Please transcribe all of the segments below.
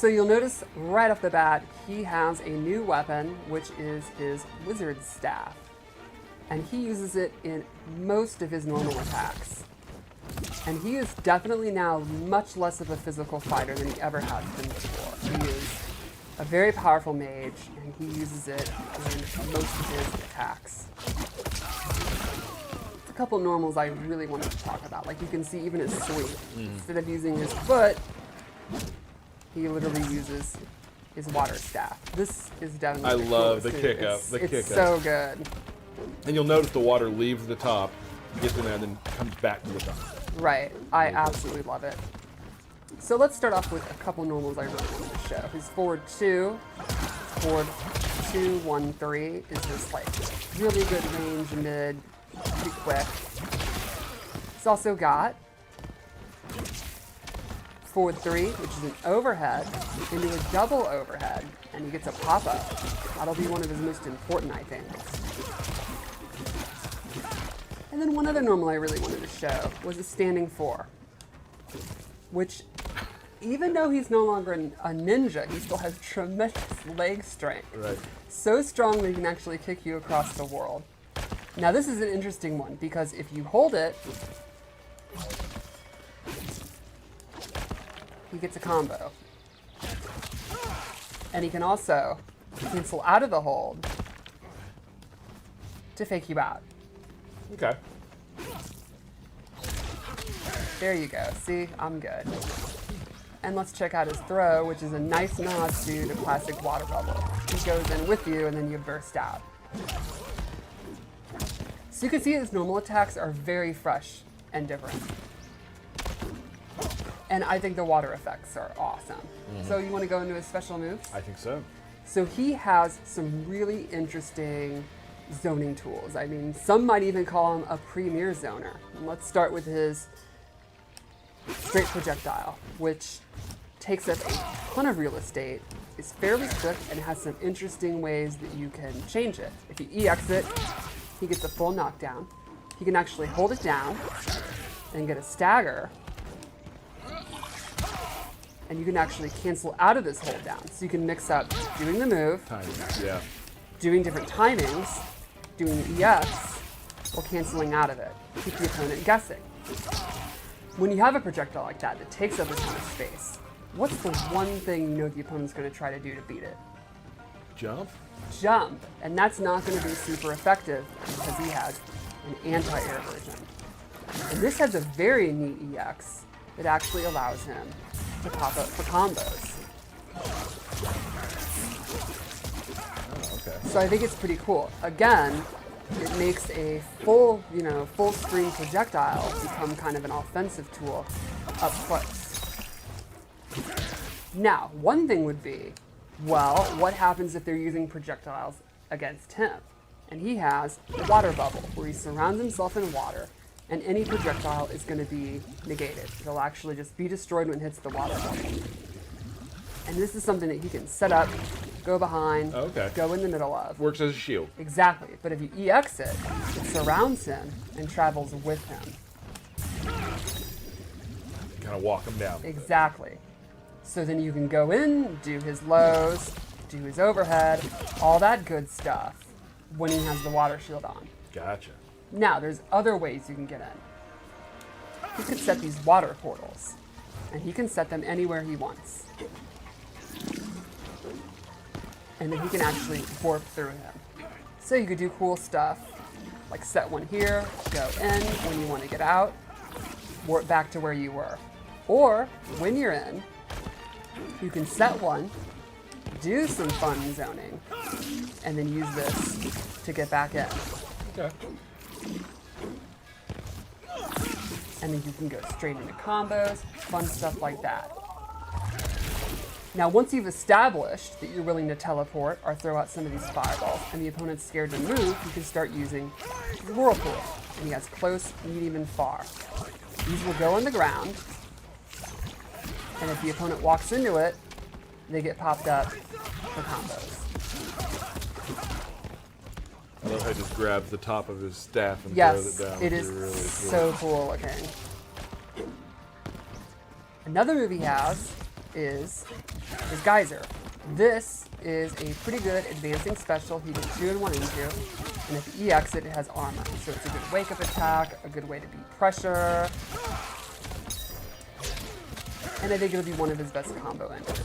So you'll notice right off the bat, he has a new weapon, which is his wizard staff. And he uses it in most of his normal attacks. And he is definitely now much less of a physical fighter than he ever has been before. He is a very powerful mage, and he uses it in most of his attacks. There's a couple normals I really wanted to talk about. Like you can see even his sweep. Instead of using his foot, he literally uses his water staff. This is definitely I love coolest the kick up. It's so good. And you'll notice the water leaves the top, gets in there, and then comes back to the top. Right. I absolutely love it. So let's start off with a couple normals I really wanted to show. His forward 2, forward 2, 1, 3 is just like really good range mid, pretty quick. It's also got forward 3, which is an overhead, into a double overhead, and he gets a pop-up. That'll be one of his most important, I think. And then one other normal I really wanted to show was a standing 4, which, even though he's no longer a ninja, he still has tremendous leg strength. Right. So strong that he can actually kick you across the world. Now this is an interesting one, because if you hold it, he gets a combo. And he can also cancel out of the hold to fake you out. Okay. There you go. See, I'm good. And let's check out his throw, which is a nice nod to the classic water bubble. He goes in with you, and then you burst out. So you can see his normal attacks are very fresh and different. And I think the water effects are awesome. So you want to go into his special moves? I think so. So he has some really interesting zoning tools. I mean, some might even call him a premier zoner. And let's start with his straight projectile, which takes up a ton of real estate, is fairly quick, and has some interesting ways that you can change it. If you EX it, he gets a full knockdown. He can actually hold it down and get a stagger. And you can actually cancel out of this hold down. So you can mix up doing the move, Yeah. doing different timings, doing the EX, or canceling out of it. Keep the opponent guessing. When you have a projectile like that takes up a ton of space, what's the one thing you know the opponent's going to try to do to beat it? Jump? Jump. And that's not going to be super effective because he has an anti-air version. And this has a very neat EX that actually allows him to pop up for combos. Oh, okay. So I think it's pretty cool. Again, it makes a full screen projectile become kind of an offensive tool up close. Now, one thing would be, well, what happens if they're using projectiles against him? And he has a water bubble where he surrounds himself in water, and any projectile is going to be negated. It'll actually just be destroyed when it hits the water bubble. And this is something that he can set up, go behind, go in the middle of. Works as a shield. Exactly. But if you EX it, it surrounds him and travels with him. Kind of walk him down. Exactly. So then you can go in, do his lows, do his overhead, all that good stuff when he has the water shield on. Gotcha. Now, there's other ways you can get in. He could set these water portals, and he can set them anywhere he wants. And then he can actually warp through him. So you could do cool stuff, like set one here, go in when you want to get out, warp back to where you were. Or, when you're in, you can set one, do some fun zoning, and then use this to get back in. Okay. And then you can go straight into combos, fun stuff like that. Now, once you've established that you're willing to teleport or throw out some of these fireballs and the opponent's scared to move, you can start using the Whirlpool. And he has close, medium, and far. These will go on the ground, and if the opponent walks into it, they get popped up for combos. I love how he just grabs the top of his staff and Yes, throws it down. it is Really so cool looking. Another move he has is is Geyser. This is a pretty good advancing special. He gets 2 and 1 into, and if he EX it, it has armor. So it's a good wake-up attack, a good way to beat pressure, and I think it'll be one of his best combo enders.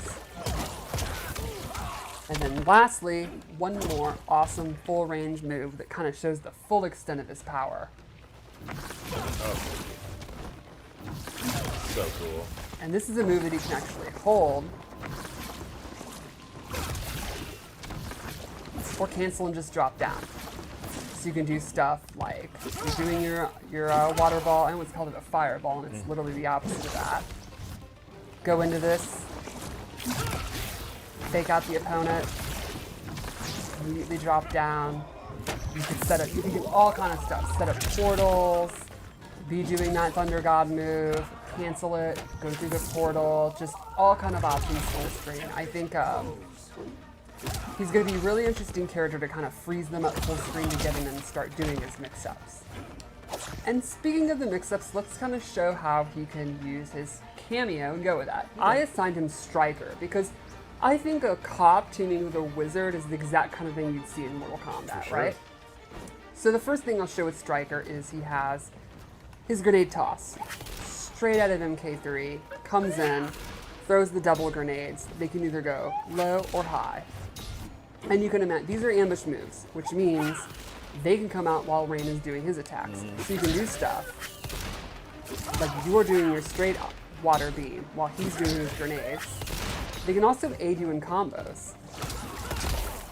And then lastly, one more awesome full range move that kind of shows the full extent of his power. Oh. So cool. And this is a move that he can actually hold or cancel and just drop down. So you can do stuff like you're doing your water ball, and what's called a fireball, and it's literally the opposite of that. Go into this, fake out the opponent, immediately drop down. You can do all kind of stuff. Set up portals, be doing that Thunder God move, cancel it, go through the portal, just all kind of options full screen. I think he's going to be a really interesting character to kind of freeze them up full screen to get in and start doing his mix-ups. And speaking of the mix-ups, let's kind of show how he can use his cameo and go with that. I assigned him Striker because I think a cop teaming with a wizard is the exact kind of thing you'd see in Mortal Kombat, sure. right? So the first thing I'll show with Striker is he has his grenade toss. Straight out of MK3, comes in, throws the double grenades. They can either go low or high. And you can imagine, these are ambush moves, which means they can come out while Rain is doing his attacks. So you can do stuff like you're doing your straight water beam while he's doing his grenades. They can also aid you in combos.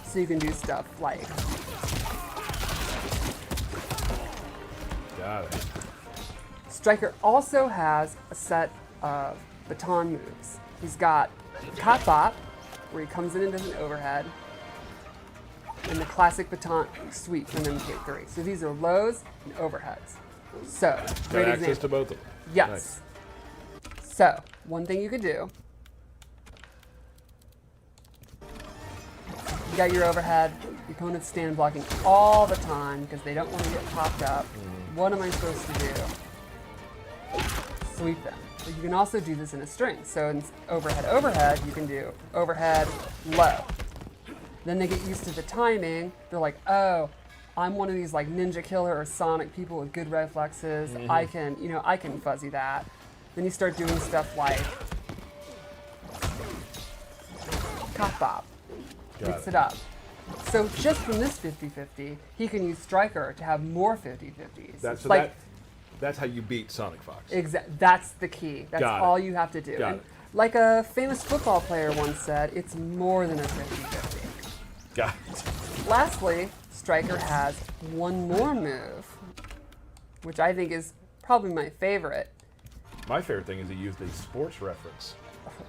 So you can do stuff like... Got it. Striker also has a set of baton moves. He's got Cop Bop, where he comes in and does an overhead, and the classic baton sweep from MK3. So these are lows and overheads. So, Got great access example. to both of them. Yes. Nice. So, one thing you could do, you got your overhead, the opponent's stand blocking all the time because they don't want to get popped up. What am I supposed to do? Sweep them. But you can also do this in a string. So in overhead, you can do overhead, low. Then they get used to the timing. They're like, oh, I'm one of these like Ninja Killer or Sonic people with good reflexes. I can fuzzy that. Then you start doing stuff like Cop Bop. Mix it up. So just from this 50-50, he can use Striker to have more 50-50s. That's how you beat Sonic Fox. That's the key. That's Got it. all you have to do. Got And it. like a famous football player once said, it's more than a 50-50. Got it. Lastly, Striker has one more move, which I think is probably my favorite. My favorite thing is he used a sports reference.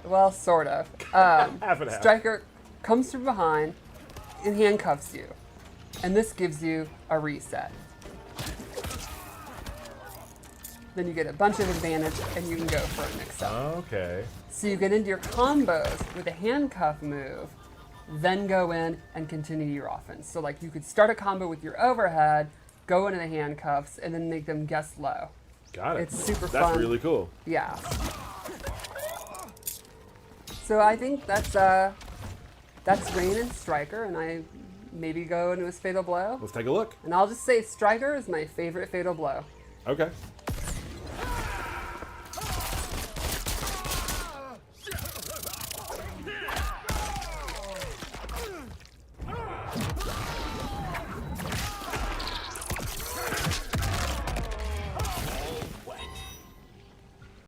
Well, sort of. Half and half. Striker comes from behind and handcuffs you. And this gives you a reset. Then you get a bunch of advantage and you can go for a mix-up. Okay. So you get into your combos with a handcuff move, then go in and continue your offense. So like you could start a combo with your overhead, go into the handcuffs, and then make them guess low. Got it. It's super fun. That's really cool. Yeah. So I think that's Rain and Striker, and I maybe go into his Fatal Blow. Let's take a look. And I'll just say Striker is my favorite Fatal Blow. Okay.